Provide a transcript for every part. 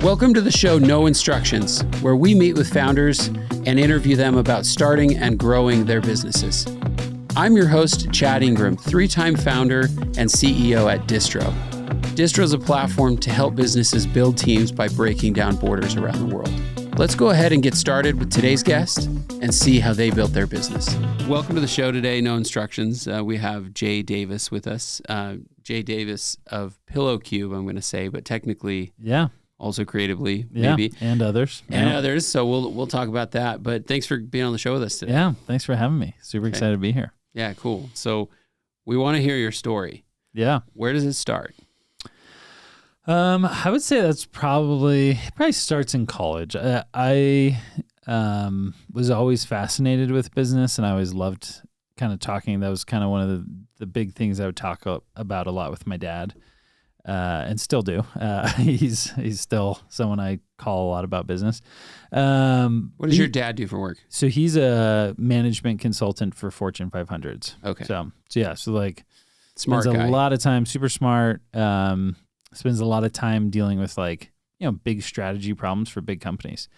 Welcome to the show No Instructions, where we meet with founders and interview them about starting and growing their businesses. I'm your host, Chad Ingram, 3-time founder and CEO at Distro. Distro is a platform to help businesses build teams by breaking down borders around the world. Let's go ahead and get started with today's guest and see how they built their business. Welcome to the show today, No Instructions. We have Jay Davis with us. Jay Davis of Pillow Cube, I'm going to say, but technically, also creatively, maybe. And others. And others. So we'll talk about that. But thanks for being on the show with us today. Yeah, thanks for having me. Super excited to be here. Yeah, cool. So we want to hear your story. Yeah. Where does it start? I would say it probably starts in college. I was always fascinated with business, and I always loved kind of talking. That was kind of one of the big things I would talk about a lot with my dad. And still do. He's still someone I call a lot about business. What does your dad do for work? So he's a management consultant for Fortune 500s. Okay. So like Smart spends guy. a lot of time, super smart. Spends a lot of time dealing with big strategy problems for big companies.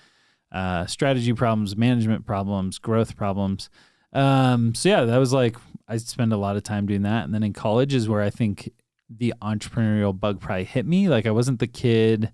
Strategy problems, management problems, growth problems. That was I spend a lot of time doing that. And then in college is where I think the entrepreneurial bug probably hit me. I wasn't the kid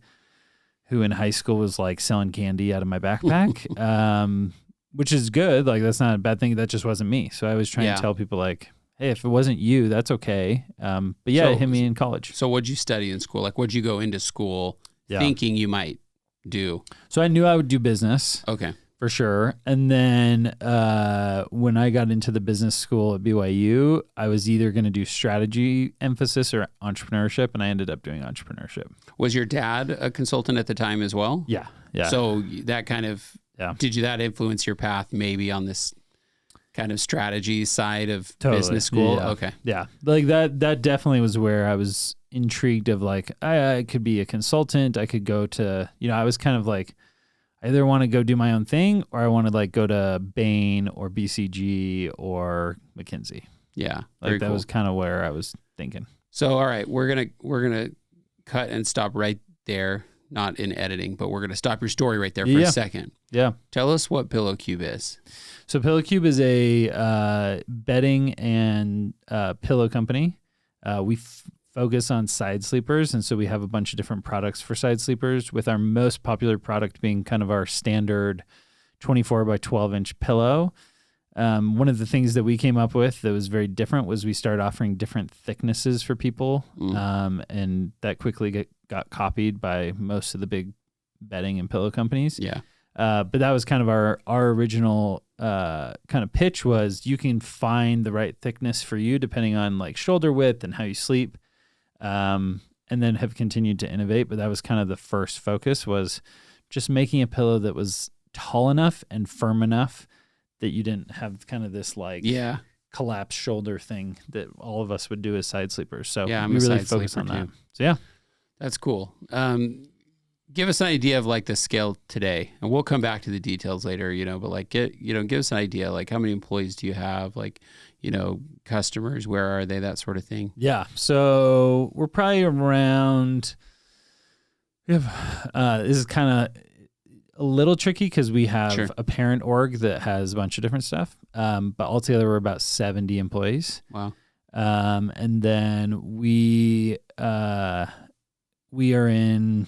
who in high school was selling candy out of my backpack, which is good. That's not a bad thing. That just wasn't me. So I was trying to tell people hey, if it wasn't you, that's okay. It hit me in college. So what'd you study in school? What'd you go into school thinking you might do? So I knew I would do business. Okay. For sure. And then when I got into the business school at BYU, I was either going to do strategy emphasis or entrepreneurship, and I ended up doing entrepreneurship. Was your dad a consultant at the time as well? Yeah. So that kind of, did that influence your path maybe on this kind of strategy side of business school? Yeah. Okay. Yeah. That definitely was where I was intrigued of I could be a consultant. I could go to, I was kind of I either want to go do my own thing or I want to go to Bain or BCG or McKinsey. Yeah. That was kind of where I was thinking. So, all right, we're going to cut and stop right there, not in editing, but we're going to stop your story right there for a second. Yeah. Tell us what Pillow Cube is. So Pillow Cube is a bedding and pillow company. We focus on side sleepers, and so we have a bunch of different products for side sleepers, with our most popular product being kind of our standard 24 by 12 inch pillow. One of the things that we came up with that was very different was we started offering different thicknesses for people, and that quickly got copied by most of the big bedding and pillow companies. Yeah. But that was kind of our original kind of pitch was you can find the right thickness for you depending on shoulder width and how you sleep. And then have continued to innovate. But that was kind of the first focus, was just making a pillow that was tall enough and firm enough that you didn't have kind of this collapsed shoulder thing that all of us would do as side sleepers. So we really focus on that. So that's cool. Give us an idea of the scale today, and we'll come back to the details later, but give us an idea, how many employees do you have? Customers, where are they, that sort of thing. Yeah. So we're probably around, this is kind of a little tricky because we have a parent org that has a bunch of different stuff. But altogether we're about 70 employees. Wow. And then we are in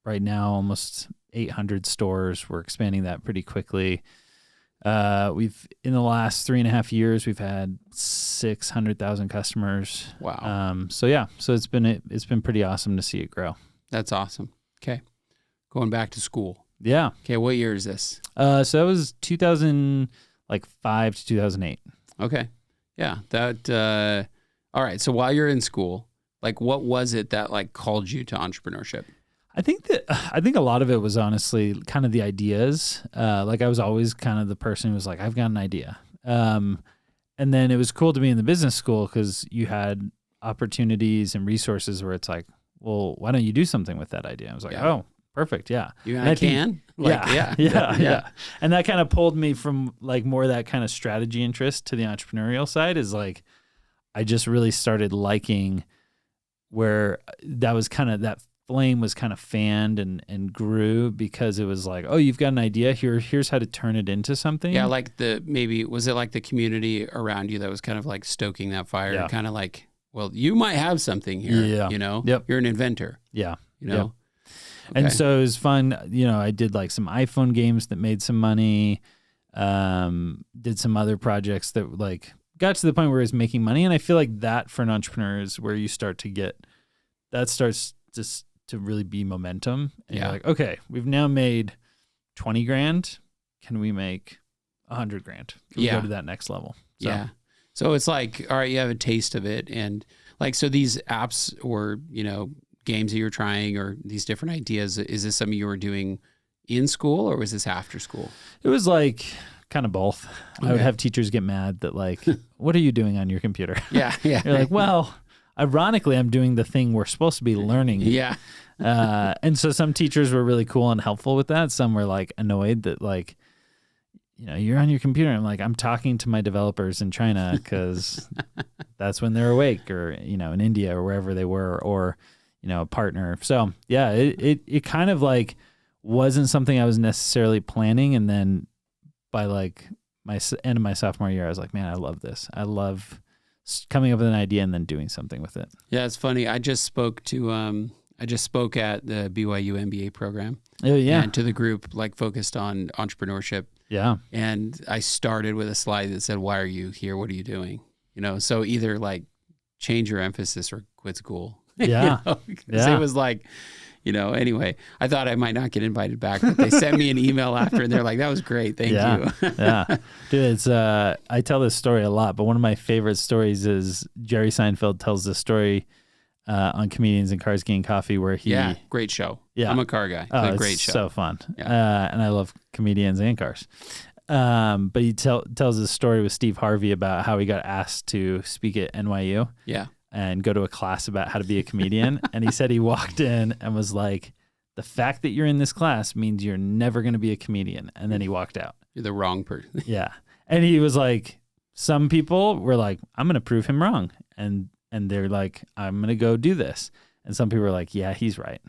right now almost 800 stores. We're expanding that pretty quickly. We've in the last 3.5 years, we've had 600,000 customers. Wow. So it's been pretty awesome to see it grow. That's awesome. Okay. Going back to school. Yeah. Okay. What year is this? So that was 2005 to 2008. Okay. Yeah. That, all right. So while you're in school, what was it that called you to entrepreneurship? I think a lot of it was honestly kind of the ideas. I was always kind of the person who was I've got an idea. And then it was cool to be in the business school because you had opportunities and resources where it's well, why don't you do something with that idea? I was oh, perfect. Yeah. I can? Yeah. And that kind of pulled me from more of that kind of strategy interest to the entrepreneurial side is I just really started liking where that was kind of that flame was kind of fanned and grew because it was like, oh, you've got an idea. Here's how to turn it into something. Yeah, like was it like the community around you that was kind of like stoking that fire? Yeah. Kind of like, well, you might have something here. Yeah. You know? Yep. You're an inventor. Yeah. You know? Yep. And so it was fun. You know, I did like some iPhone games that made some money. Did some other projects that like got to the point where it was making money. And I feel like that for an entrepreneur is where you start to get, that starts just to really be momentum. And you're like, okay, we've now made 20 grand. Can we make 100 grand? Can we go to that next level? So. Yeah. So it's like, all right, you have a taste of it. And like, so these apps or, you know, games that you're trying or these different ideas, is this something you were doing in school or was this after school? It was like kind of both. Okay. I would have teachers get mad that like, what are you doing on your computer? Yeah. Yeah. You're like, well, ironically, I'm doing the thing we're supposed to be learning. Yeah. And so some teachers were really cool and helpful with that. Some were like annoyed that like, you know, you're on your computer. I'm like, I'm talking to my developers in China because that's when they're awake, or, you know, in India or wherever they were, or, you know, a partner. So yeah, it kind of like wasn't something I was necessarily planning. And then by like my end of my sophomore year, I was like, man, I love this. I love coming up with an idea and then doing something with it. Yeah, it's funny. I just spoke at the BYU MBA program. Oh yeah. And to the group like focused on entrepreneurship. Yeah. And I started with a slide that said, why are you here? What are you doing? You know, so either like change your emphasis or quit school. Yeah. You know, because it was like, you know, anyway, I thought I might not get invited back, but they sent me an email after and they're like, that was great. Thank you. Yeah. Dude, it's, I tell this story a lot, but one of my favorite stories is Jerry Seinfeld tells this story on Comedians in Cars Getting Coffee where he... Yeah, great show. Yeah. I'm a car guy. Oh, it's a great show. So fun. Yeah. And I love comedians and cars. But he tells this story with Steve Harvey about how he got asked to speak at NYU. Yeah. And go to a class about how to be a comedian. And he said he walked in and was like, the fact that you're in this class means you're never going to be a comedian. And then he walked out. You're the wrong person. Yeah. And he was like, some people were like, I'm going to prove him wrong. And they're like, I'm going to go do this. And some people were like, yeah, he's right.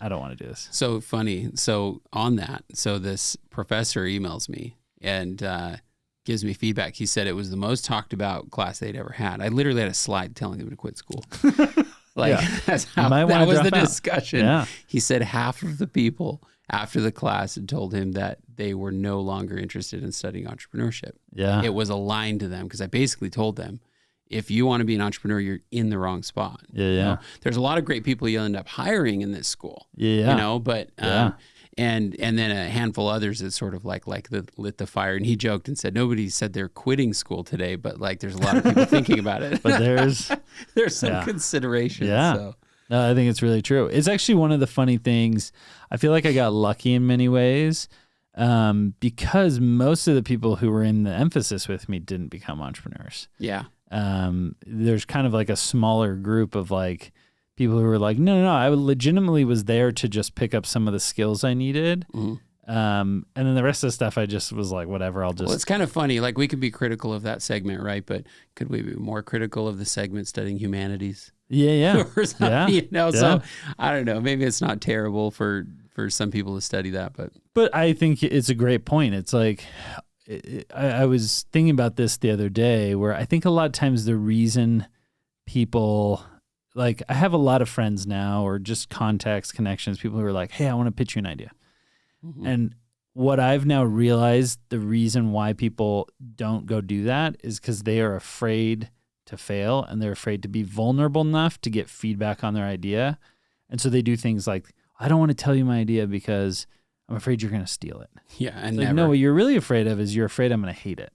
I don't want to do this. So funny. So on that, so this professor emails me and gives me feedback. He said it was the most talked about class they'd ever had. I literally had a slide telling him to quit school. That's how that was the discussion. Yeah. He said half of the people after the class had told him that they were no longer interested in studying entrepreneurship. Yeah. It was aligned to them because I basically told them, if you want to be an entrepreneur, you're in the wrong spot. Yeah. You know? There's a lot of great people you'll end up hiring in this school. Yeah. You know, but and then a handful of others that sort of like lit the fire. And he joked and said, nobody said they're quitting school today, but like there's a lot of people thinking about it. But there's some consideration. Yeah. So. No, I think it's really true. It's actually one of the funny things. I feel like I got lucky in many ways because most of the people who were in the emphasis with me didn't become entrepreneurs. Yeah. There's kind of like a smaller group of like people who were like, no, I legitimately was there to just pick up some of the skills I needed. Mm-hmm. And then the rest of the stuff, I just was like, whatever, I'll just... Well, it's kind of funny. Like we could be critical of that segment, right? But could we be more critical of the segment studying humanities? Yeah. You know, so I don't know. Maybe it's not terrible for some people to study that, but I think it's a great point. It's like, I was thinking about this the other day where I think a lot of times the reason people... Like I have a lot of friends now or just contacts, connections, people who are like, hey, I want to pitch you an idea. Mm-hmm. And what I've now realized, the reason why people don't go do that is because they are afraid to fail and they're afraid to be vulnerable enough to get feedback on their idea. And so they do things like, I don't want to tell you my idea because I'm afraid you're going to steal it. Yeah. And like, no, what you're really afraid of is you're afraid I'm going to hate it.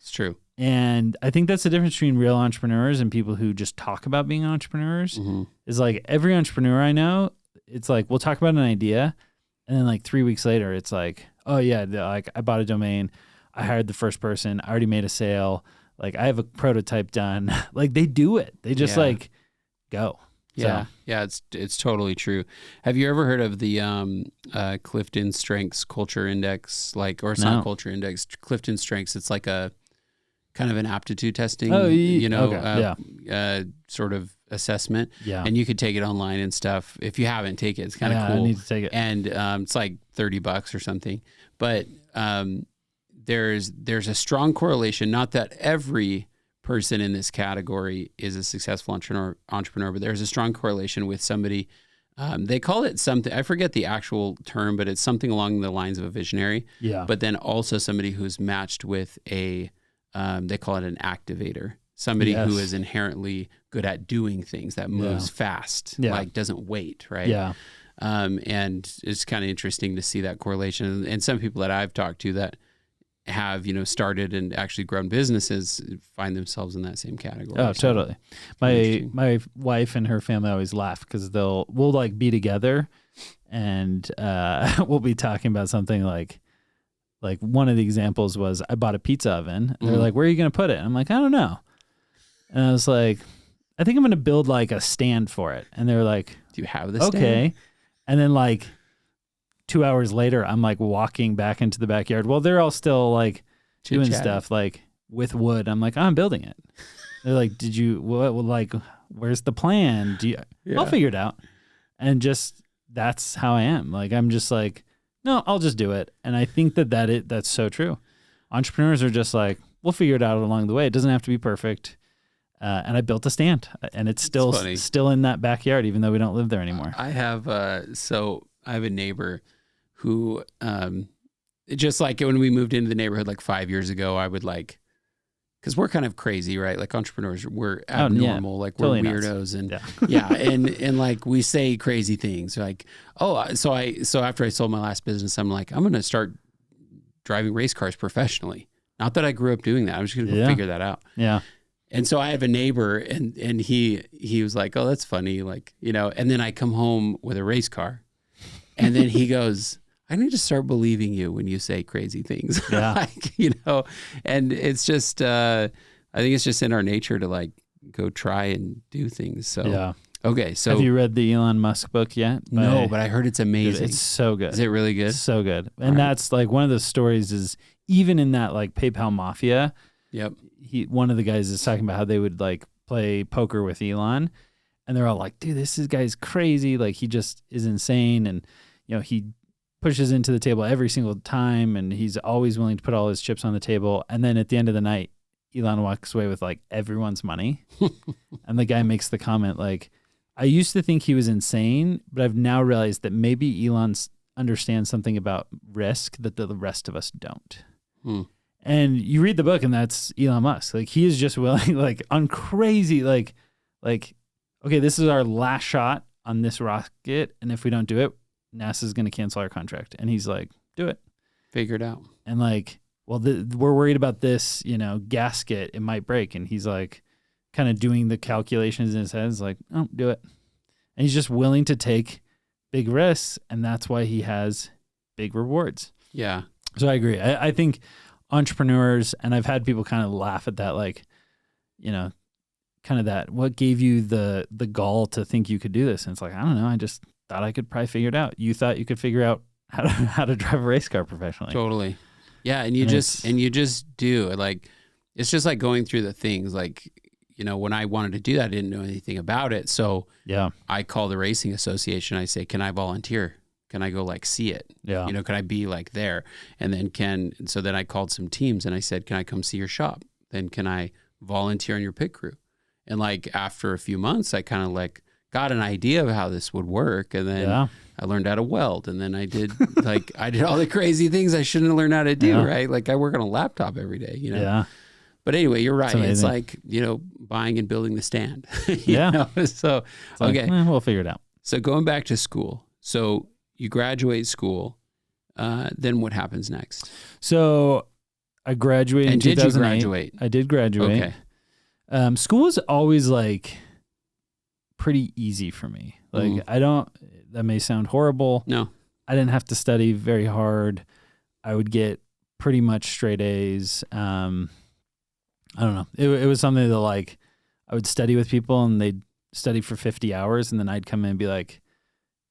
It's true. And I think that's the difference between real entrepreneurs and people who just talk about being entrepreneurs. Mm-hmm. Is like every entrepreneur I know, it's like, we'll talk about an idea. And then like 3 weeks later, it's like, oh yeah, like I bought a domain. I hired the first person. I already made a sale. Like I have a prototype done. Like they do it. They just like go. Yeah. So. Yeah. It's totally true. Have you ever heard of the Clifton Strengths Culture Index? Like, or it's not Culture Index, Clifton Strengths. It's like a kind of an aptitude testing, sort of assessment. Yeah. And you could take it online and stuff. If you haven't, take it. It's kind of cool. I need to take it. And it's like $30 or something. But there's a strong correlation, not that every person in this category is a successful entrepreneur, but there's a strong correlation with somebody. They call it something, I forget the actual term, but it's something along the lines of a visionary. Yeah. But then also somebody who's matched with they call it an activator, somebody who is inherently good at doing things, that moves fast, like doesn't wait, right? Yeah. And it's kind of interesting to see that correlation. And some people that I've talked to that have, started and actually grown businesses find themselves in that same category. Oh, totally. My wife and her family always laugh because we'll like be together and we'll be talking about something like one of the examples was I bought a pizza oven. And they're like, where are you going to put it? And I'm like, I don't know. And I was like, I think I'm going to build like a stand for it. And they're like, do you have this? Okay. And then like 2 hours later, I'm like walking back into the backyard. Well, they're all still like doing stuff like with wood. I'm like, I'm building it. They're like, where's the plan? I'll figure it out. And just, that's how I am. Like, I'm just like, no, I'll just do it. And I think that's so true. Entrepreneurs are just like, we'll figure it out along the way. It doesn't have to be perfect. And I built a stand and it's still in that backyard, even though we don't live there anymore. I have a neighbor who, just like when we moved into the neighborhood like 5 years ago, I would like, because we're kind of crazy, right? Like entrepreneurs, we're abnormal, like we're totally weirdos, and and like we say crazy things, like so after I sold my last business, I'm like, I'm going to start driving race cars professionally. Not that I grew up doing that. I'm just going to figure that out. Yeah. And so I have a neighbor, and he was like, oh, that's funny, like And then I come home with a race car, and then he goes, I need to start believing you when you say crazy things. Yeah. And it's just, I think it's just in our nature to like go try and do things. So, yeah. Okay. So have you read the Elon Musk book yet? No, but I heard it's amazing. Dude, it's so good. Is it really good? It's so good. And that's like one of the stories is even in that like PayPal mafia. Yep. One of the guys is talking about how they would like play poker with Elon and they're all like, dude, this guy's crazy. Like he just is insane. And, he pushes into the table every single time and he's always willing to put all his chips on the table. And then at the end of the night, Elon walks away with like everyone's money. And the guy makes the comment like, I used to think he was insane, but I've now realized that maybe Elon understands something about risk that the rest of us don't. And you read the book and that's Elon Musk. Like he is just willing, like on crazy, like, okay, this is our last shot on this rocket. And if we don't do it, NASA's going to cancel our contract. And he's like, do it. Figure it out. And like, well, we're worried about this, gasket. It might break. And he's like kind of doing the calculations in his head. He's like, oh, do it. And he's just willing to take big risks. And that's why he has big rewards. Yeah. So I agree. I think entrepreneurs, and I've had people kind of laugh at that, like, kind of that, what gave you the gall to think you could do this? And it's like, I don't know. I just thought I could probably figure it out. You thought you could figure out how to drive a race car professionally. Totally. Yeah. And you just do like, it's just like going through the things like, when I wanted to do that, I didn't know anything about it. So I call the racing association. I say, can I volunteer? Can I go like see it? Yeah. Can I be like there? And then so then I called some teams and I said, can I come see your shop? Then can I volunteer on your pit crew? And like after a few months, I kind of like got an idea of how this would work. And then I learned how to weld. And then I did all the crazy things I shouldn't have learned how to do, right? Like I work on a laptop every day, Yeah. But anyway, you're right. It's like, buying and building the stand. So, okay. We'll figure it out. So going back to school. So you graduate school. Then what happens next? So I graduated in 2008. Did you graduate? I did graduate. Okay. School was always like pretty easy for me. Like that may sound horrible. No. I didn't have to study very hard. I would get pretty much straight A's. I don't know. It was something that like I would study with people and they'd study for 50 hours and then I'd come in and be like,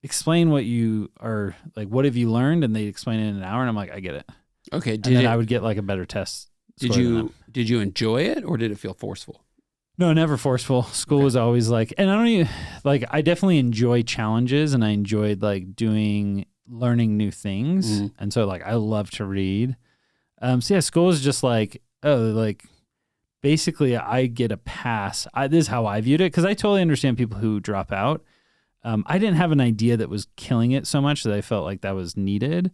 explain what you are like, what have you learned? And they'd explain it in an hour and I'm like, I get it. Okay. And then I would get like a better test. Did you enjoy it or did it feel forceful? No, never forceful. School was always like, and I don't even like, I definitely enjoy challenges and I enjoyed like learning new things. Mm-hmm. And so like, I love to read. So yeah, school is just like, basically I get a pass. This is how I viewed it. Cause I totally understand people who drop out. I didn't have an idea that was killing it so much that I felt like that was needed.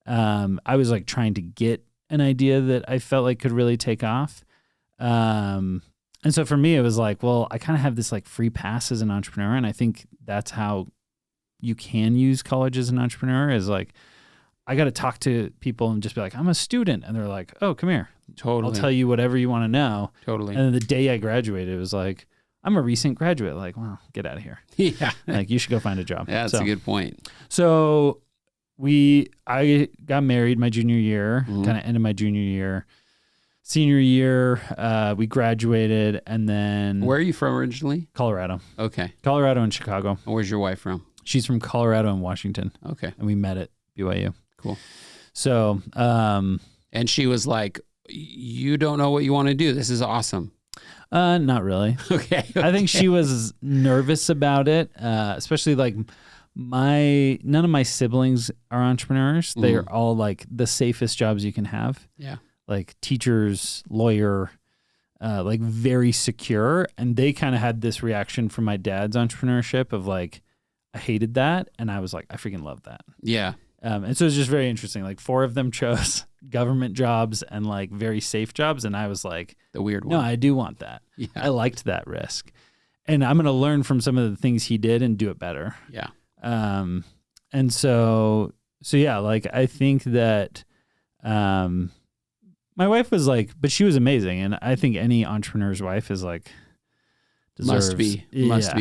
I was like trying to get an idea that I felt like could really take off. And so for me, it was like, well, I kind of have this like free pass as an entrepreneur. And I think that's how you can use college as an entrepreneur is like, I got to talk to people and just be like, I'm a student. And they're like, oh, come here. Totally. I'll tell you whatever you want to know. Totally. And then the day I graduated, it was like, I'm a recent graduate. Like, well, get out of here. Yeah. Like you should go find a job. Yeah, that's a good point. So I got married my junior year, Mm-hmm. kind of ended my junior year. Senior year, we graduated, and then Where are you from originally? Colorado. Okay. Colorado and Chicago. And where's your wife from? She's from Colorado and Washington, Okay. and we met at BYU. Cool. So, And she was like, you don't know what you want to do. This is awesome. not really. Okay. I think she was nervous about it, especially like none of my siblings are entrepreneurs. They are all like the safest jobs you can have. Yeah. Like teachers, lawyer, like very secure. And they kind of had this reaction from my dad's entrepreneurship of like, I hated that. And I was like, I freaking love that. Yeah. And so it was just very interesting. Like 4 of them chose government jobs and like very safe jobs. And I was like, The weird one. no, I do want that. Yeah. I liked that risk. And I'm going to learn from some of the things he did and do it better. Yeah. And so yeah, like I think that, my wife was like, but she was amazing. And I think any entrepreneur's wife is like, Must be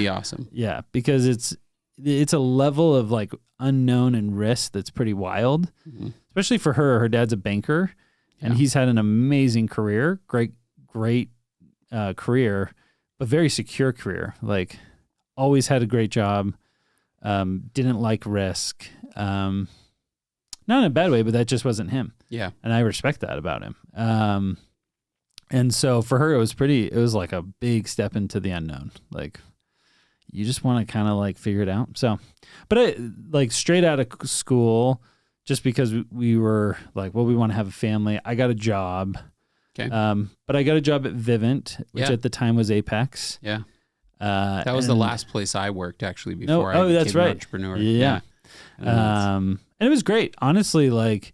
awesome. Yeah. Because it's a level of like unknown and risk that's pretty wild, especially for her. Her dad's a banker and he's had an amazing career, great career, but very secure career. Like always had a great job. Didn't like risk. Not in a bad way, but that just wasn't him. Yeah. And I respect that about him. And so for her, it was like a big step into the unknown. Like you just want to kind of like figure it out. So, but I like straight out of school, just because we were like, well, we want to have a family. I got a job. Okay. But I got a job at Vivint, which at the time was Apex. Yeah. That was the last place I worked actually before I became that's right. an entrepreneur. Yeah. And it was great. Honestly, like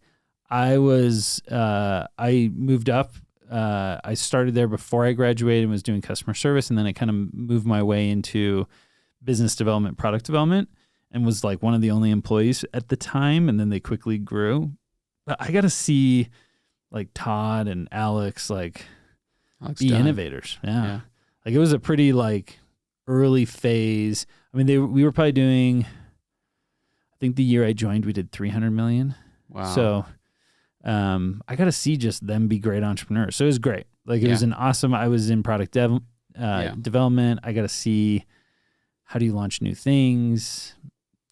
I moved up. I started there before I graduated and was doing customer service. And then I kind of moved my way into business development, product development, and was like one of the only employees at the time. And then they quickly grew. But I got to see like Todd and Alex, like be innovators. Yeah. Like it was a pretty like early phase. I mean, we were probably doing, I think the year I joined, we did 300 million. Wow. So, I got to see just them be great entrepreneurs. So it was great. Like it was I was in product development. I got to see how do you launch new things,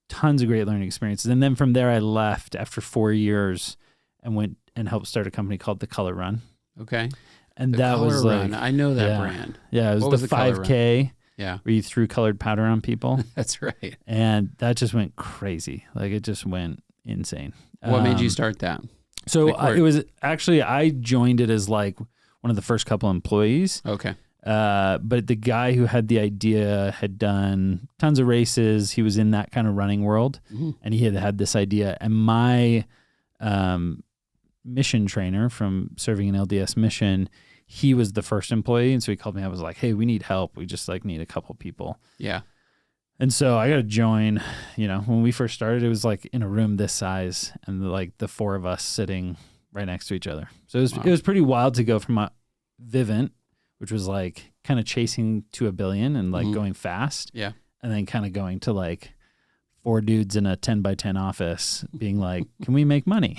tons of great learning experiences. And then from there, I left after 4 years and went and helped start a company called The Color Run. Okay. And The that Color was Run. like, I know that brand. Yeah. It was What the was the Color 5K. Yeah. Where you threw colored powder on people. That's right. And that just went crazy. Like it just went insane. What made you start that? So it was actually, I joined it as like one of the first couple employees. Okay. But the guy who had the idea had done tons of races. He was in that kind of running world, and he had this idea. And my mission trainer from serving an LDS mission, he was the first employee. And so he called me. I was like, hey, we need help. We just like need a couple people. Yeah. And so I got to join, when we first started, it was like in a room this size and like the 4 of us sitting right next to each other. So it was pretty wild to go from a Vivint, which was like kind of chasing to $1 billion and like going fast. Yeah. And then kind of going to like 4 dudes in a 10 by 10 office being like, can we make money?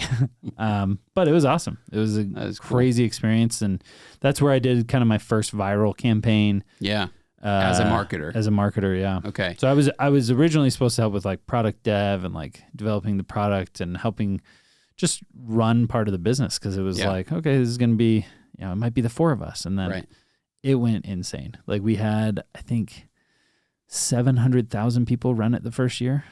But it was awesome. It was a crazy experience. And that's where I did kind of my first viral campaign. Yeah. As a marketer. Yeah. Okay. So I was originally supposed to help with like product dev and like developing the product and helping just run part of the business, because it was like, okay, this is going to be, it might be the 4 of us. And then it went insane. Like we had, I think, 700,000 people run it the first year.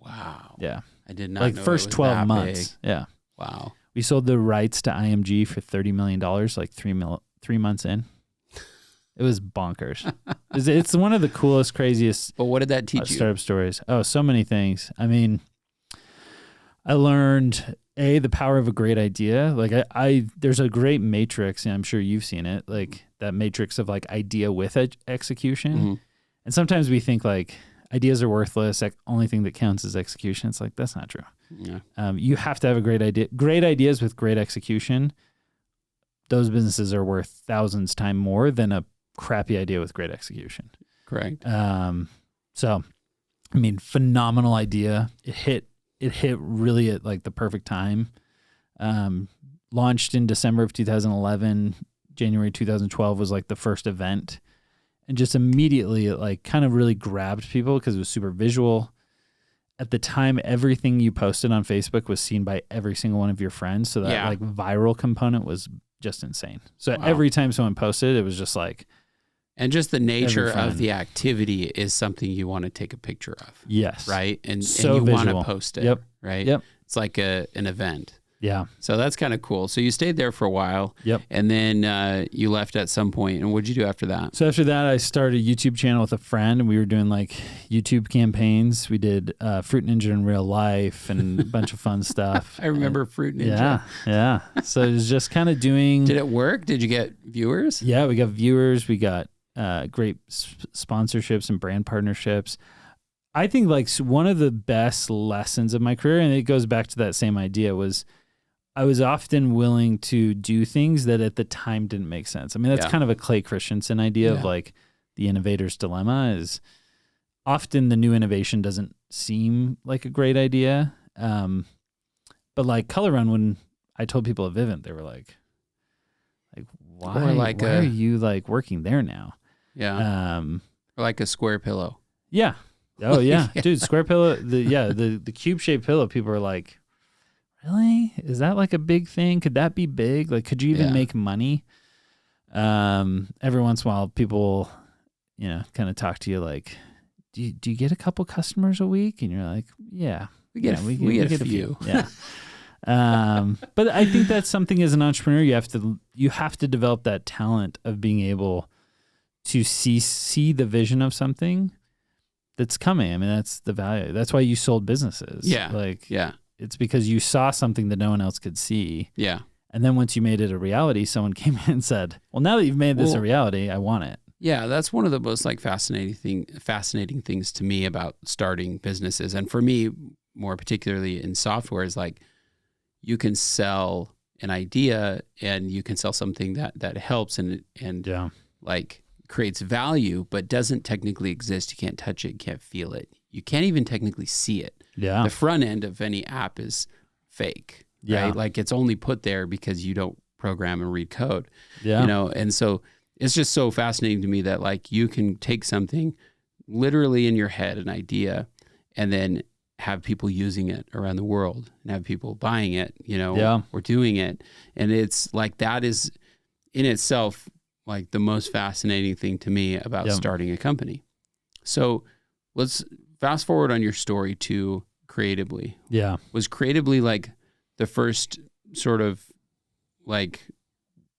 Wow. Yeah. I did not like know first it was 12 that months. big. Yeah. Wow. We sold the rights to IMG for $30 million, like 3 months in. It was bonkers. It's one of the coolest, craziest But what did that teach you? Startup stories. Oh, so many things. I mean, I learned the power of a great idea. Like there's a great matrix, and I'm sure you've seen it, like that matrix of like idea with execution. Mm-hmm. And sometimes we think like ideas are worthless. Only thing that counts is execution. It's like, that's not true. Yeah. You have to have a great idea. Great ideas with great execution. Those businesses are worth thousands times more than a crappy idea with great execution. Correct. So, I mean, phenomenal idea. It hit really at like the perfect time. Launched in December of 2011. January 2012 was like the first event. And just immediately it like kind of really grabbed people because it was super visual. At the time, everything you posted on Facebook was seen by every single one of your friends. So that like viral component was just insane. So every time someone posted, it was just like. And just the nature of the activity is something you want to take a picture of. Yes. Right? And so you want visual. to post it. Yep. Right? Yep. It's like an event. Yeah. So that's kind of cool. So you stayed there for a while. Yep. And then you left at some point. And what did you do after that? So after that, I started a YouTube channel with a friend, and we were doing like YouTube campaigns. We did Fruit Ninja in real life and a bunch of fun stuff. I remember Fruit Ninja. Yeah. So it was just kind of doing. Did it work? Did you get viewers? Yeah, we got viewers. We got great sponsorships and brand partnerships. I think like one of the best lessons of my career, and it goes back to that same idea, was I was often willing to do things that at the time didn't make sense. I mean, that's kind of a Clay Christensen idea of like the innovator's dilemma is often the new innovation doesn't seem like a great idea. But like Color Run, when I told people at Vivint, they were like, why are you like working there now? Yeah. Or like a square pillow. Yeah. Oh yeah. Dude, square pillow, the cube shaped pillow, people are like, really? Is that like a big thing? Could that be big? Like, could you even make money? Every once in a while, people, kind of talk to you like, do you get a couple customers a week? And you're like, yeah, we get a few. Yeah. But I think that's something as an entrepreneur, you have to develop that talent of being able to see the vision of something that's coming. I mean, that's the value. That's why you sold businesses. Yeah. It's because you saw something that no one else could see. Yeah. And then once you made it a reality, someone came in and said, well, now that you've made this a reality, I want it. Yeah, that's one of the most like fascinating things to me about starting businesses. And for me, more particularly in software, is like you can sell an idea and you can sell something that helps and like creates value, but doesn't technically exist. You can't touch it, you can't feel it. You can't even technically see it. Yeah. The front end of any app is fake, right? Like it's only put there because you don't program and read code, and so it's just so fascinating to me that like you can take something literally in your head, an idea, and then have people using it around the world and have people buying it, or doing it. And it's like, that is in itself like the most fascinating thing to me about starting a company. So let's fast forward on your story to Creatively. Yeah. Was Creatively like the first sort of like,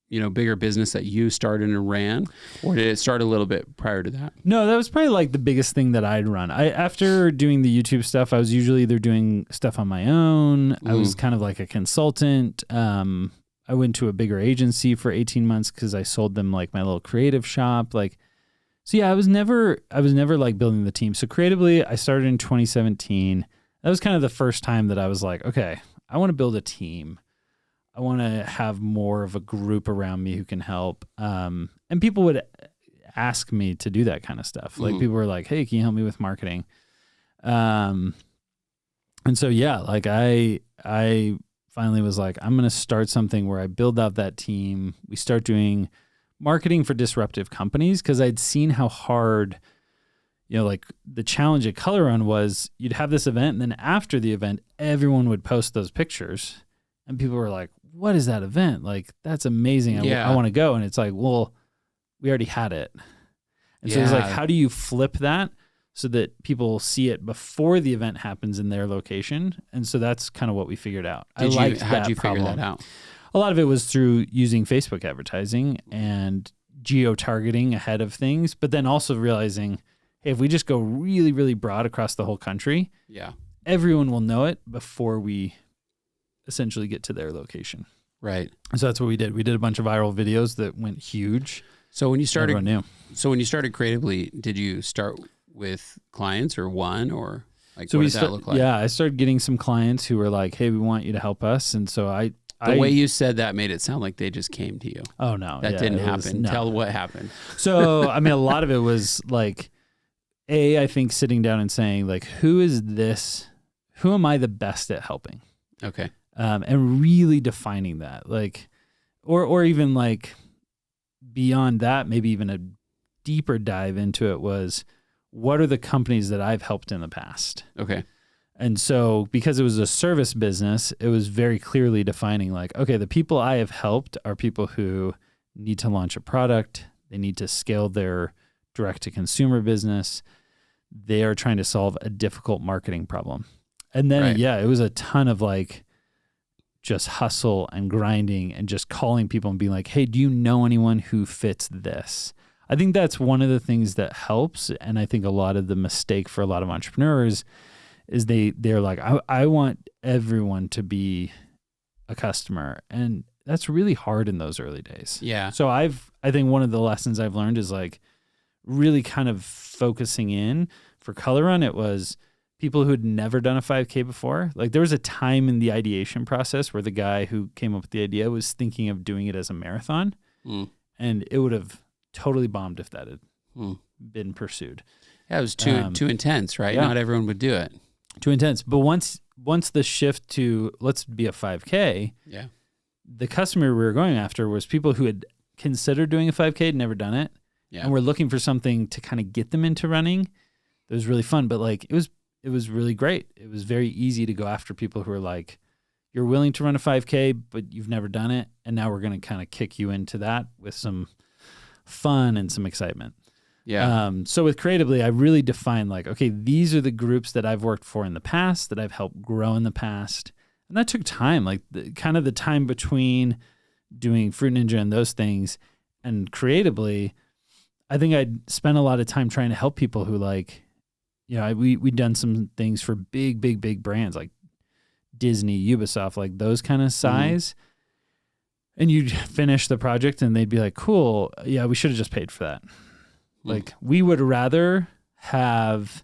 bigger business that you started and ran, or did it start a little bit prior to that? No, that was probably like the biggest thing that I'd run. After doing the YouTube stuff, I was usually either doing stuff on my own. I was kind of like a consultant. I went to a bigger agency for 18 months because I sold them like my little creative shop. I was never like building the team. So Creatively, I started in 2017. That was kind of the first time that I was like, okay, I want to build a team. I want to have more of a group around me who can help. And people would ask me to do that kind of stuff. Like people were like, hey, can you help me with marketing? And so, like I finally was like, I'm going to start something where I build out that team. We start doing marketing for disruptive companies, because I'd seen how hard, like the challenge at Color Run was you'd have this event, and then after the event, everyone would post those pictures, and people were like, what is that event? Like, that's amazing. I want to go. And it's like, well, we already had it. And so it's like, Yeah. how do you flip that so that people see it before the event happens in their location? And so that's kind of what we figured out. How'd you figure that out? A lot of it was through using Facebook advertising and geo-targeting ahead of things, but then also realizing, hey, if we just go really, really broad across the whole country, Yeah. everyone will know it before we essentially get to their location. Right. So that's what we did. We did a bunch of viral videos that went huge. So when you Everyone knew. started creatively, did you start with clients or one, or like, So what does that look like? Yeah, I started getting some clients who were like, hey, we want you to help us. And so The way you said that made it sound like they just came to you. Oh, no. That didn't it was- happen. no. Tell what happened. So, I mean, a lot of it was like, I think sitting down and saying, like, who is this? Who am I the best at helping? Okay. And really defining that, like, or even like beyond that, maybe even a deeper dive into it was, what are the companies that I've helped in the past? Okay. And so because it was a service business, it was very clearly defining like, okay, the people I have helped are people who need to launch a product. They need to scale their direct to consumer business. They are trying to solve a difficult marketing problem. And then, Right. yeah, it was a ton of like just hustle and grinding and just calling people and being like, hey, do you know anyone who fits this? I think that's one of the things that helps. And I think a lot of the mistake for a lot of entrepreneurs is they're like, I want everyone to be a customer. And that's really hard in those early days. Yeah. So I think one of the lessons I've learned is like really kind of focusing in. For Color Run, it was people who had never done a 5K before. Like there was a time in the ideation process where the guy who came up with the idea was thinking of doing it as a marathon. And it would have totally bombed if that had been pursued. Yeah, it was too intense, right? Yeah. Not everyone would do it. Too intense. But once the shift to let's be a 5K, Yeah. the customer we were going after was people who had considered doing a 5K, had never done it. Yeah. And we're looking for something to kind of get them into running. It was really fun, but like it was really great. It was very easy to go after people who are like, you're willing to run a 5K, but you've never done it. And now we're going to kind of kick you into that with some fun and some excitement. Yeah. So with Creatively, I really defined like, okay, these are the groups that I've worked for in the past, that I've helped grow in the past. And that took time, like kind of the time between doing Fruit Ninja and those things and Creatively. I think I'd spent a lot of time trying to help people who like, you know, we'd done some things for big brands like Disney, Ubisoft, like those kind of size. And you'd finish the project and they'd be like, cool, yeah, we should have just paid for that. Like we would rather have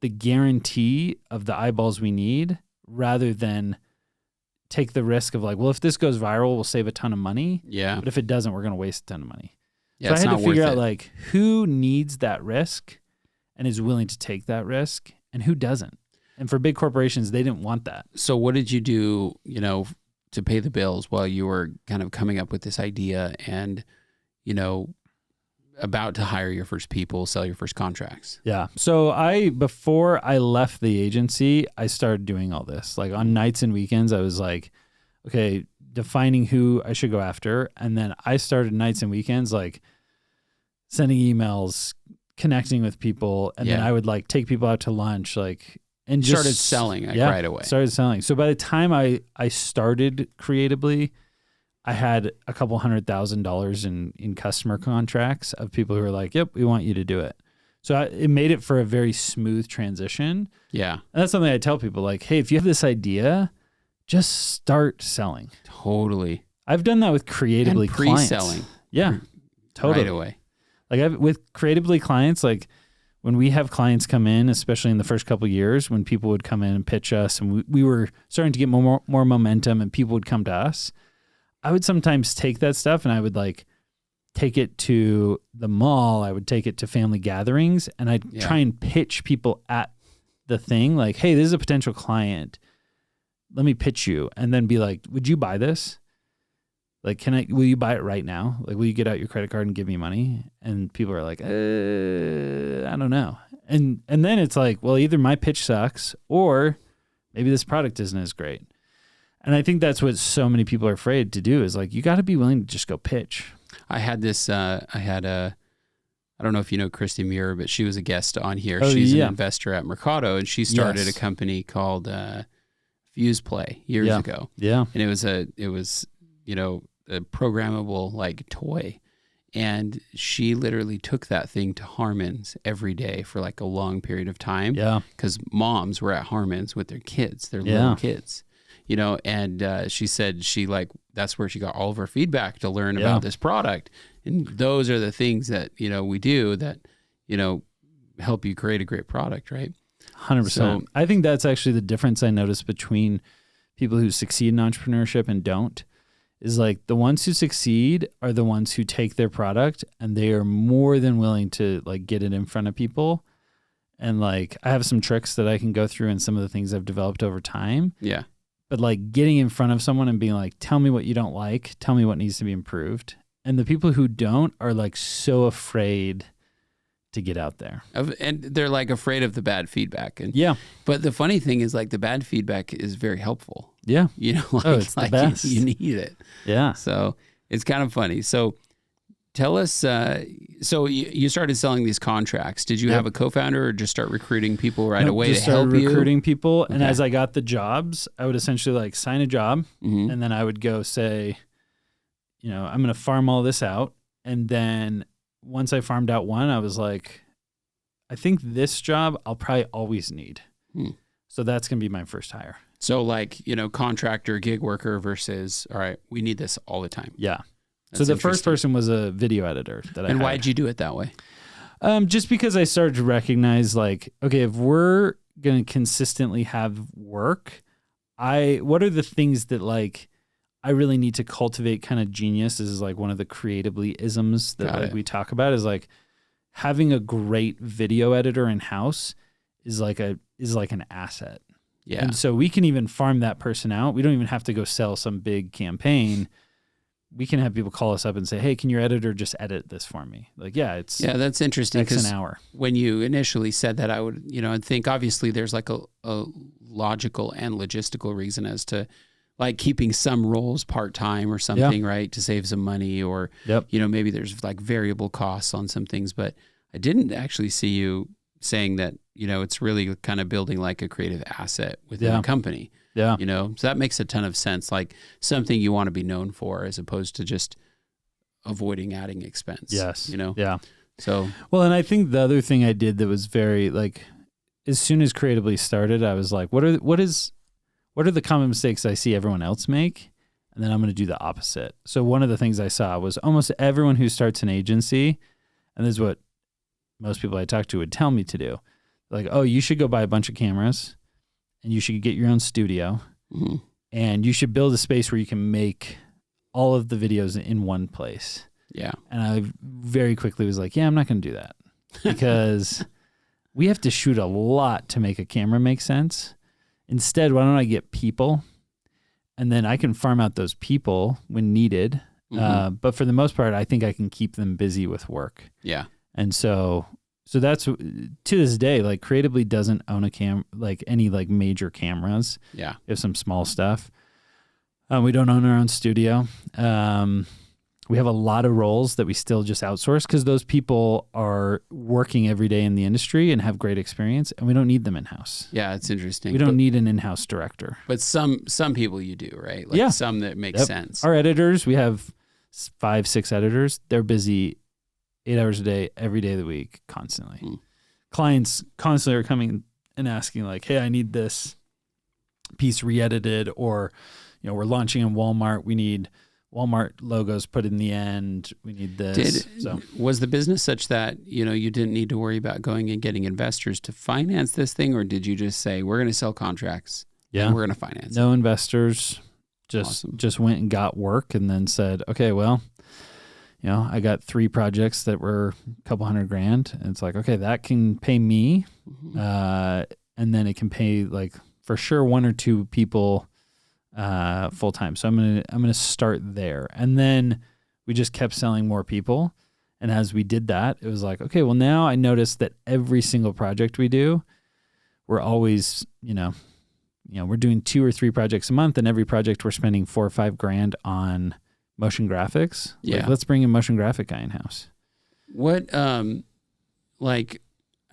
the guarantee of the eyeballs we need rather than take the risk of like, well, if this goes viral, we'll save a ton of money. Yeah. But if it doesn't, we're going to waste a ton of money. Yeah, So I it's had not to figure worth out it. like who needs that risk and is willing to take that risk and who doesn't. And for big corporations, they didn't want that. So what did you do, you know, to pay the bills while you were kind of coming up with this idea and, you know, about to hire your first people, sell your first contracts? Yeah. So before I left the agency, I started doing all this. Like on nights and weekends, I was like, okay, defining who I should go after. And then I started nights and weekends, like sending emails, connecting with people. And then Yeah. I would like take people out to lunch, like, and just Started selling like right away. Started selling. So by the time I started Creatively, I had a couple $100,000 in customer contracts of people who were like, yep, we want you to do it. So it made it for a very smooth transition. Yeah. And that's something I tell people like, hey, if you have this idea, just start selling. Totally. I've done that with Creatively And clients. pre-selling. Yeah, totally. Right away. Like with Creatively clients, like when we have clients come in, especially in the first couple of years, when people would come in and pitch us and we were starting to get more momentum and people would come to us, I would sometimes take that stuff and I would like take it to the mall. I would take it to family gatherings and I'd try and pitch people at the thing. Like, hey, this is a potential client. Let me pitch you. And then be like, would you buy this? Like, will you buy it right now? Like, will you get out your credit card and give me money? And people are like, I don't know. And then it's like, well, either my pitch sucks or maybe this product isn't as great. And I think that's what so many people are afraid to do is like, you got to be willing to just go pitch. I had this, I don't know if you know Christy Muir, but she was a guest on here. Oh, She's yeah. an investor at Mercado, and she started Yes. a company called Fuse Play years ago. Yeah. And it was a programmable like toy. And she literally took that thing to Harmon's every day for like a long period of time. Yeah. Because moms were at Harmon's with their kids, their Yeah. little kids, and she said that's where she got all of her feedback to learn about this product. And those are the things that, we do that, help you create a great product, right? 100%. So- I think that's actually the difference I noticed between people who succeed in entrepreneurship and don't, is like the ones who succeed are the ones who take their product and they are more than willing to like get it in front of people. And like, I have some tricks that I can go through and some of the things I've developed over time. Yeah. But like getting in front of someone and being like, tell me what you don't like, tell me what needs to be improved. And the people who don't are like so afraid to get out there. And they're like afraid of the bad feedback. And Yeah. but the funny thing is like the bad feedback is very helpful. Yeah. It's the best. You need it. Yeah. So it's kind of funny. So tell us, so you started selling these contracts. Did you have a co-founder or just start recruiting people right away just to help started you? recruiting people. And Okay. as I got the jobs, I would essentially like sign a job Mhm. and then I would go say, I'm going to farm all this out. And then once I farmed out one, I was like, I think this job I'll probably always need. So that's going to be my first hire. So like, contractor, gig worker versus, all right, we need this all the time. Yeah. That's So the first interesting. person was a video editor that I And hired. why'd you do it that way? Just because I started to recognize like, okay, if we're going to consistently have work, what are the things that like I really need to cultivate kind of genius? This is like one of the creatively isms that Got like it. we talk about, is like having a great video editor in house is like an asset. Yeah. And so we can even farm that person out. We don't even have to go sell some big campaign. We can have people call us up and say, hey, can your editor just edit this for me? Like, yeah, That's interesting X an because hour. when you initially said that, I would, I'd think obviously there's like a logical and logistical reason as to like keeping some roles part-time or something, right? To save some money or, Yep. Maybe there's like variable costs on some things, but I didn't actually see you saying that, it's really kind of building like a creative asset within a company. Yeah. So that makes a ton of sense. Like something you want to be known for as opposed to just avoiding adding expense. Yes. You know? Yeah. So Well, and I think the other thing I did that was very like, as soon as Creatively started, I was like, what are the common mistakes I see everyone else make? And then I'm going to do the opposite. So one of the things I saw was almost everyone who starts an agency, and this is what most people I talk to would tell me to do. Like, oh, you should go buy a bunch of cameras and you should get your own studio mhm. and you should build a space where you can make all of the videos in one place. Yeah. And I very quickly was like, yeah, I'm not going to do that because we have to shoot a lot to make a camera make sense. Instead, why don't I get people and then I can farm out those people when needed. Mhm. But for the most part, I think I can keep them busy with work. Yeah. And so that's to this day, like Creatively doesn't own like any like major cameras. Yeah. We have some small stuff. We don't own our own studio. We have a lot of roles that we still just outsource because those people are working every day in the industry and have great experience, and we don't need them in-house. Yeah. It's interesting. We don't need an in-house director. But some people you do, right? Like Yeah. some that make Yep. sense. Our editors, we have 5-6 editors. They're busy 8 hours a day, every day of the week, constantly. Hmm. Clients constantly are coming and asking like, hey, I need this piece re-edited, or, we're launching in Walmart. We need Walmart logos put in the end. We need this. Was the business such that, you didn't need to worry about going and getting investors to finance this thing? Or did you just say, we're going to sell contracts and we're going to finance it? No investors, Awesome. just went and got work and then said, okay, well, I got 3 projects that were a couple $100,000. And it's like, okay, that can pay me. Mhm. And then it can pay like for sure 1 or 2 people full time. So I'm gonna start there. And then we just kept selling more people. And as we did that, it was like, okay, well now I noticed that every single project we do, we're always, we're doing 2 or 3 projects a month, and every project we're spending $4 or $5 grand on motion graphics. Yeah. Like, let's bring a motion graphic guy in house. What, like,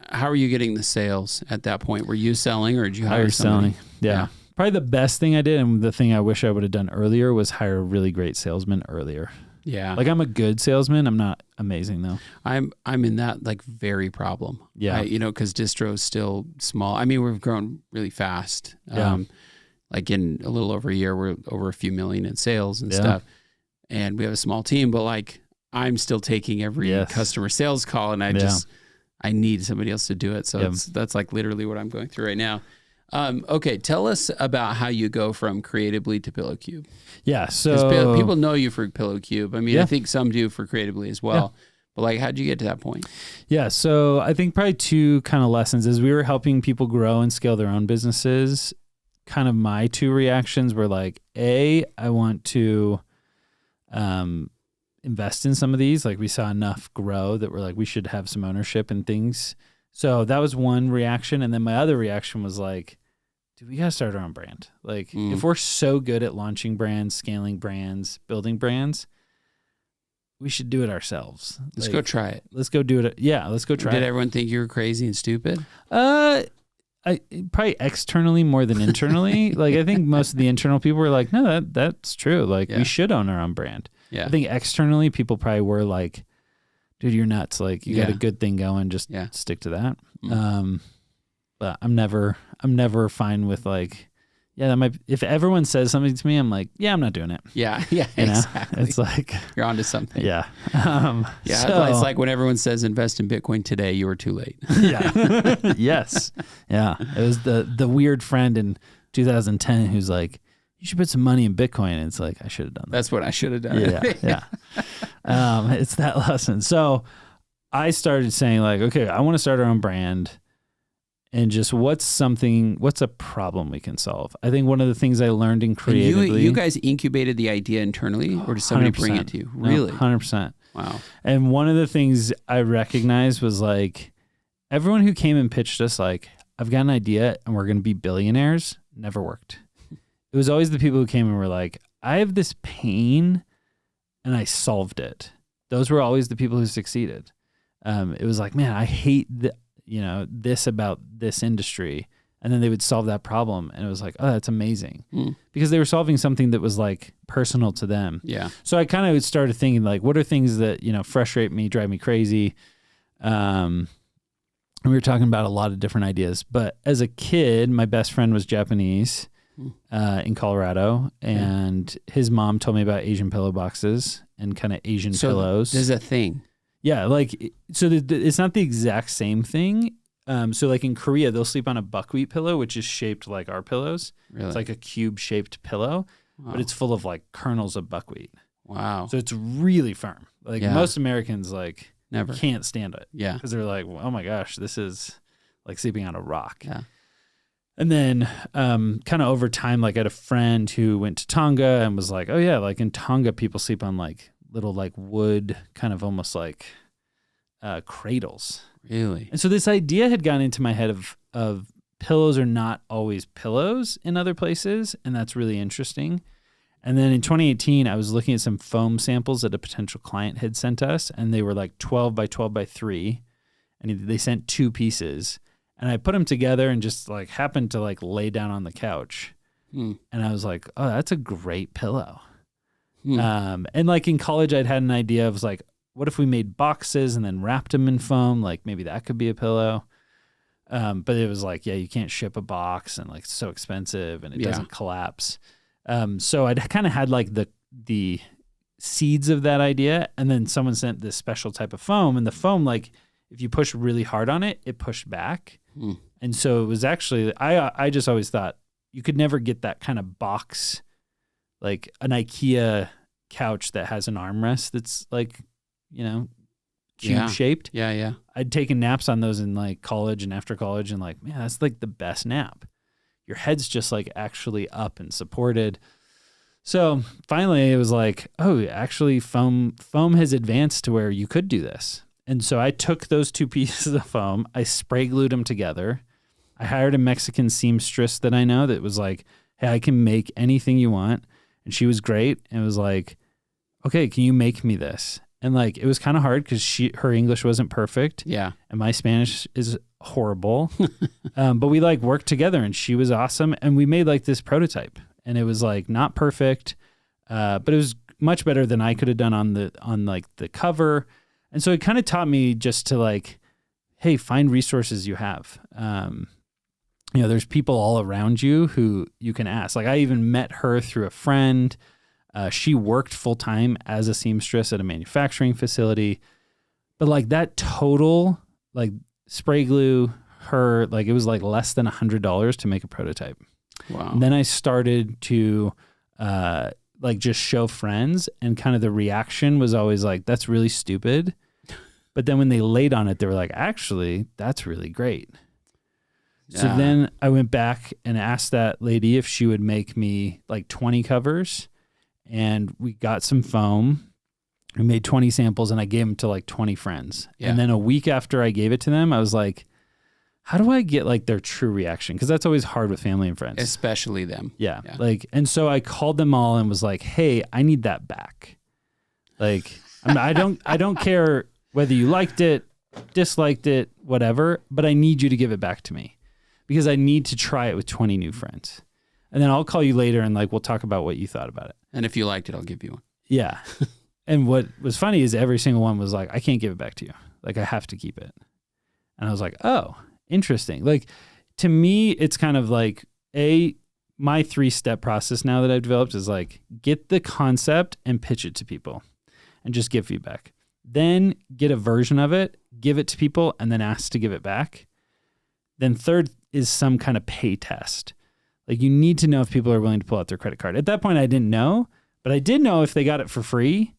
how are you getting the sales at that point? Were you selling or did you hire somebody? Selling. Yeah. Probably the best thing I did, and the thing I wish I would have done earlier, was hire a really great salesman earlier. Yeah. Like, I'm a good salesman. I'm not amazing though. I'm in that like very problem. Yeah. Because distro is still small. I mean, we've grown really fast. Yeah. Like in a little over a year, we're over a few million in sales and Yeah. stuff. And we have a small team, but like I'm still taking every Yes. customer sales call, and I need somebody else to do it. So that's like literally what I'm going through right now. Okay, tell us about how you go from Creatively to Pillow Cube. Yeah, so people know you for Pillow Cube. I mean, Yeah. I think some do for Creatively as well. But like, how'd you get to that point? Yeah, so I think probably two kind of lessons is we were helping people grow and scale their own businesses. Kind of my two reactions were like, I want to invest in some of these. Like, we saw enough grow that we're like, we should have some ownership in things. So that was one reaction. And then my other reaction was like, dude, we got to start our own brand. Like, if we're so good at launching brands, scaling brands, building brands, we should do it ourselves. Let's go try it. Let's go do it. Yeah, let's go try it. Did everyone think you were crazy and stupid? I probably externally more than internally. Like, I think most of the internal people were like, no, that's true. Like, we should own our own brand. Yeah. I think externally people probably were like, dude, you're nuts. Like, you got a good thing going. Just stick to that. But I'm never fine with like, that might, if everyone says something to me, I'm like, I'm not doing it. Yeah, exactly. It's like, you're onto something. Yeah. It's like when everyone says invest in Bitcoin today, you were too late. Yeah. Yes. Yeah. It was the weird friend in 2010 who's like, you should put some money in Bitcoin. And it's like, I should have done that. That's what I should have done. Yeah. It's that lesson. So I started saying like, okay, I want to start our own brand. And just what's a problem we can solve? I think one of the things I learned in Creatively... You guys incubated the idea internally, or did somebody bring it to you? Really? 100%. Wow. And one of the things I recognized was like, everyone who came and pitched us like, I've got an idea and we're going to be billionaires, never worked. It was always the people who came and were like, I have this pain and I solved it. Those were always the people who succeeded. It was like, man, I hate this about this industry. And then they would solve that problem. And it was like, oh, that's amazing. Because they were solving something that was like personal to them. Yeah. So I kind of started thinking like, what are things that, frustrate me, drive me crazy? And we were talking about a lot of different ideas, but as a kid, my best friend was Japanese, in Colorado, and his mom told me about Asian pillow boxes and kind of Asian pillows. There's a thing. Yeah, like, so it's not the exact same thing. So like in Korea, they'll sleep on a buckwheat pillow, which is shaped like our pillows. Really? It's like a cube-shaped pillow, but it's full of like kernels of buckwheat. Wow. So it's really firm. Like most Americans like never can't stand it. Yeah. Because they're like, oh my gosh, this is like sleeping on a rock. Yeah. And then kind of over time, like I had a friend who went to Tonga and was like, oh yeah, like in Tonga, people sleep on like little like wood, kind of almost like cradles. Really? And so this idea had gone into my head of pillows are not always pillows in other places, and that's really interesting. And then in 2018, I was looking at some foam samples that a potential client had sent us, and they were like 12 by 12 by 3, and they sent 2 pieces. And I put them together and just like happened to like lay down on the couch. And I was like, oh, that's a great pillow. And like in college, I'd had an idea of like, what if we made boxes and then wrapped them in foam? Like maybe that could be a pillow. But it was like, you can't ship a box and like it's so expensive and it doesn't collapse. So I'd kind of had like the seeds of that idea. And then someone sent this special type of foam, and the foam, like if you push really hard on it, it pushed back. And so it was actually, I just always thought you could never get that kind of box, like an IKEA couch that has an armrest that's like, cube shaped. Yeah. I'd taken naps on those in like college and after college, and like, man, that's like the best nap. Your head's just like actually up and supported. So finally it was like, oh, actually foam has advanced to where you could do this. And so I took those 2 pieces of foam, I spray glued them together. I hired a Mexican seamstress that I know that was like, hey, I can make anything you want. And she was great. And it was like, okay, can you make me this? And like, it was kind of hard because her English wasn't perfect. Yeah. And my Spanish is horrible. But we like worked together and she was awesome. And we made like this prototype and it was like not perfect, but it was much better than I could have done on like the cover. And so it kind of taught me just to like, hey, find resources you have. There's people all around you who you can ask. Like I even met her through a friend. She worked full time as a seamstress at a manufacturing facility, but like that total, like spray glue, her, like it was like less than $100 to make a prototype. Wow. And then I started to like just show friends, and kind of the reaction was always like, that's really stupid. But then when they laid on it, they were like, actually, that's really great. Yeah. So then I went back and asked that lady if she would make me like 20 covers, and we got some foam. We made 20 samples and I gave them to like 20 friends. Yeah. And then a week after I gave it to them, I was like, how do I get like their true reaction? Because that's always hard with family and friends. Especially them. Yeah. Like, and so I called them all and was like, hey, I need that back. Like, I don't care whether you liked it, disliked it, whatever, but I need you to give it back to me because I need to try it with 20 new friends. And then I'll call you later and like, we'll talk about what you thought about it. And if you liked it, I'll give you one. Yeah. And what was funny is every single one was like, I can't give it back to you. Like, I have to keep it. And I was like, oh, interesting. Like, to me, it's kind of like my 3-step process now that I've developed is like, get the concept and pitch it to people and just give feedback. Then get a version of it, give it to people, and then ask to give it back. Then third is some kind of pay test. Like, you need to know if people are willing to pull out their credit card. At that point, I didn't know, but I did know if they got it for free,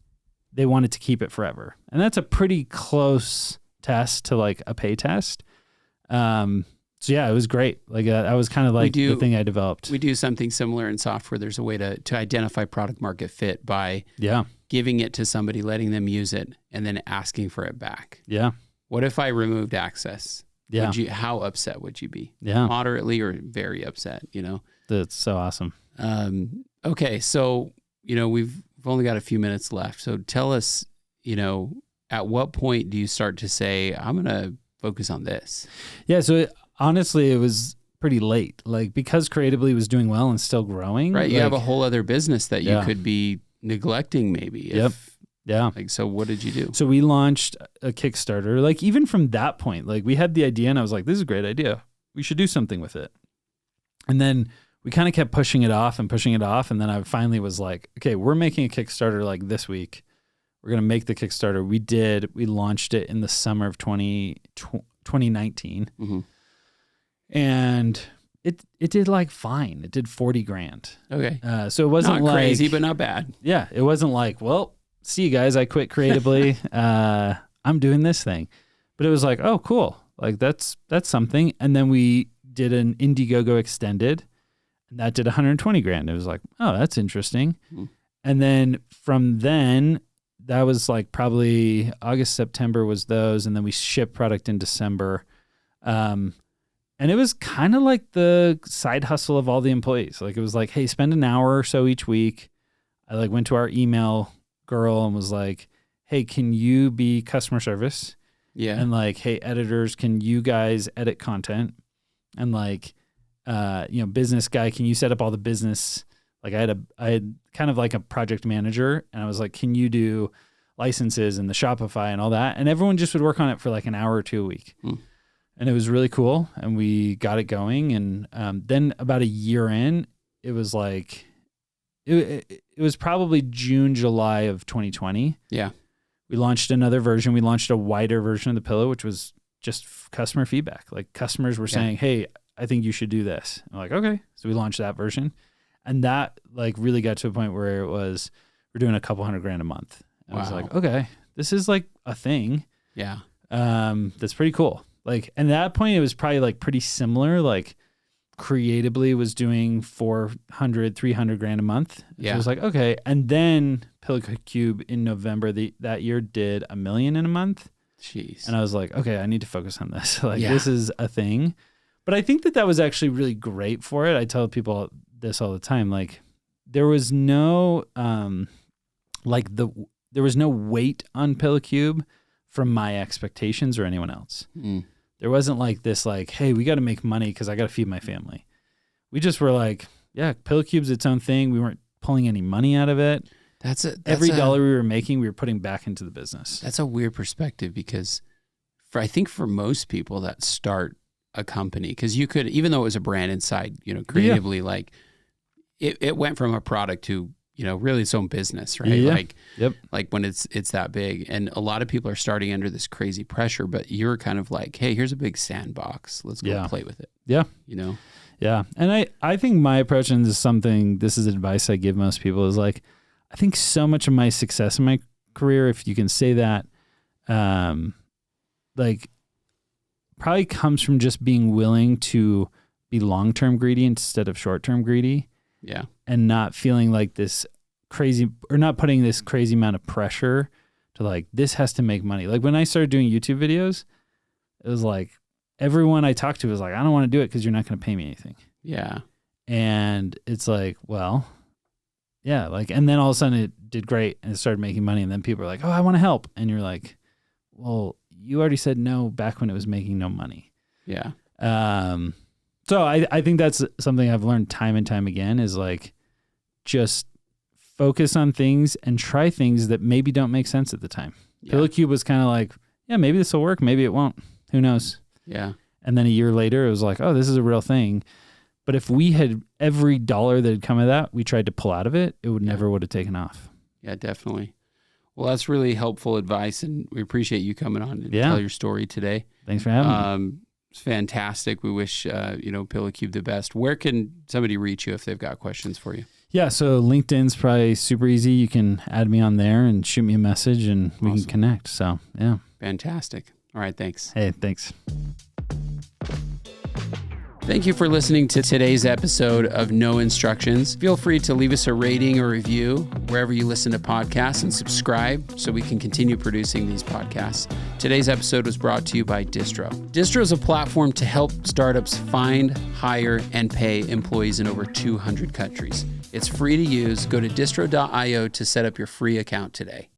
they wanted to keep it forever. And that's a pretty close test to like a pay test. So yeah, it was great. Like that was kind of like the thing I developed. We do something similar in software. There's a way to identify product market fit by giving it to somebody, letting them use it, and then asking for it back. Yeah. What if I removed access? Yeah. How upset would you be? Yeah. Moderately or very upset, That's so awesome. Okay. So, we've only got a few minutes left. So tell us, at what point do you start to say, I'm going to focus on this? Yeah. So honestly, it was pretty late, like because Creatively was doing well and still growing. Right. You have a whole other business that you could be neglecting maybe. Yeah. Like, so what did you do? So we launched a Kickstarter. Like even from that point, like we had the idea and I was like, this is a great idea. We should do something with it. And then we kind of kept pushing it off. And then I finally was like, okay, we're making a Kickstarter like this week. We're going to make the Kickstarter. We launched it in the summer of 2019. Mm-hmm. And it did like fine. It did $40,000. Okay. So it wasn't not crazy, but not bad. Yeah. It wasn't like, well, see you guys, I quit Creatively. I'm doing this thing. But it was like, oh, cool. Like that's something. And then we did an Indiegogo extended. And that did $120,000. It was like, oh, that's interesting. Mm. And then from then, that was like probably August, September was those. And then we shipped product in December. And it was kind of like the side hustle of all the employees. Like it was like, hey, spend an hour or so each week. I like went to our email girl and was like, hey, can you be customer service? Yeah. And like, hey, editors, can you guys edit content? And like, business guy, can you set up all the business? Like I had kind of like a project manager and I was like, can you do licenses and the Shopify and all that? And everyone just would work on it for like an hour or two a week. Mm. And it was really cool. And we got it going. And then about a year in, it was like, it was probably June, July of 2020. Yeah. We launched another version. We launched a wider version of the pillow, which was just customer feedback. Like customers were saying, hey, I think you should do this. I'm like, okay. So we launched that version. And that like really got to a point where it was, we're doing a couple $100,000 a month. And I was like, okay, this is like a thing. Yeah. That's pretty cool. Like, and at that point it was probably like pretty similar. Like Creatively was doing $300,000 a month. Yeah. So it was like, okay. And then Pillow Cube in November that year did $1 million in a month. Jeez. And I was like, okay, I need to focus on this. Like this is a thing. But I think that was actually really great for it. I tell people this all the time. Like there was no like there was no weight on PillowCube from my expectations or anyone else. There wasn't like this, like, hey, we got to make money because I got to feed my family. We just were like, yeah, PillowCube's its own thing. We weren't pulling any money out of it. Every dollar we were making, we were putting back into the business. That's a weird perspective because I think for most people that start a company, because you could, even though it was a brand inside, creatively, like it went from a product to, really its own business, right? Yeah. Like when it's that big, and a lot of people are starting under this crazy pressure, but you're kind of like, hey, here's a big sandbox. Let's go play with it. Yeah. Yeah. And I think my approach, and this is advice I give most people, is like, I think so much of my success in my career, if you can say that, like probably comes from just being willing to be long-term greedy instead of short-term greedy. Yeah. And not feeling like this crazy, or not putting this crazy amount of pressure to like, this has to make money. Like when I started doing YouTube videos, it was like, everyone I talked to was like, I don't want to do it because you're not going to pay me anything. Yeah. And it's like, well, yeah. Like, and then all of a sudden it did great and it started making money. And then people are like, oh, I want to help. And you're like, well, you already said no back when it was making no money. Yeah. So I think that's something I've learned time and time again, is like, just focus on things and try things that maybe don't make sense at the time. Yeah. PillowCube was kind of like, yeah, maybe this will work. Maybe it won't. Who knows? Yeah. And then a year later, it was like, oh, this is a real thing. But if we had every dollar that had come of that, we tried to pull out of it, it would never would have taken off. Yeah, definitely. Well, that's really helpful advice, and we appreciate you coming on and tell your story today. Thanks for having me. It's fantastic. We wish, PillowCube the best. Where can somebody reach you if they've got questions for you? Yeah, so LinkedIn's probably super easy. You can add me on there and shoot me a message, and we can connect. So, yeah. Fantastic. All right, thanks. Hey, thanks. Thank you for listening to today's episode of No Instructions. Feel free to leave us a rating or review wherever you listen to podcasts, and subscribe so we can continue producing these podcasts. Today's episode was brought to you by Distro. Distro is a platform to help startups find, hire, and pay employees in over 200 countries. It's free to use. Go to distro.io to set up your free account today.